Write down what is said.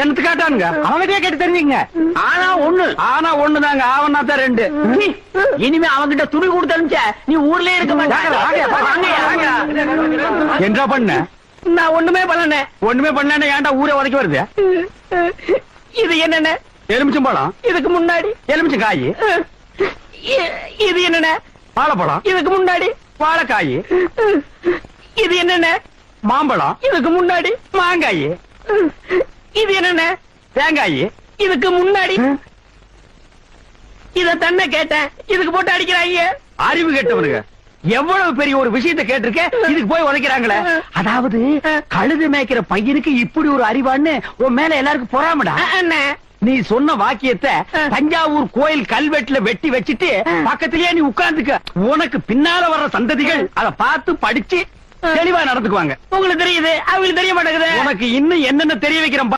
எனக்கு காட்டானுங்க அவங்ககிட்டயே கேட்டு தெரிஞ்சுங்க. ஆனா ஒண்ணுதாங்க ஆவனா தான் 2. இனிமே அவங்கிட்ட துணி கொடுத்து அனுப்பிச்ச நீ ஊர்லயே இருக்க மாட்டாங்க. என்ன பண்ண? நான் ஒண்ணுமே பண்ணல. ஒண்ணுமே பண்ணல. ஏன்டா ஊரே உதைக்க வருது? இது என்னென்ன? எலுமிச்சம் பழம். இதுக்கு முன்னாடி எலுமிச்சம் காய். இது என்னென்ன? வாழைப்பழம். இதுக்கு முன்னாடி வாழைக்காய். இது என்னென்ன? மாம்பழம். இதுக்கு முன்னாடி மாங்காய். இது என்னென்ன? தேங்காய். இதுக்கு முன்னாடி இத தன்ன கேட்டேன். இதுக்கு போட்டு அடிக்கிறாங்க. அறிவு கேட்டவனுங்க எவ்வளவு பெரிய ஒரு விஷயத்தை கேட்டிருக்க, இதுக்கு போய் உதைக்கிறாங்களே. அதாவது கழுது மேய்க்கிற பையனுக்கு இப்படி ஒரு அறிவான்னு உன் மேல எல்லாருக்கும் பொறாமடா. நீ சொன்ன வாக்கியத்தை தஞ்சாவூர் கோயில் கல்வெட்டுல வெட்டி வச்சிட்டு பக்கத்திலேயே நீ உட்கார்ந்துக்க. உனக்கு பின்னால வர்ற சந்ததிகள் அதை பார்த்து படிச்சு தெளிவா நடந்துக்குவாங்க. உங்களுக்கு தெரியுது, அவங்களுக்கு தெரிய மாட்டேங்குது. உனக்கு இன்னும் என்னென்ன தெரிய வைக்கிறேன்.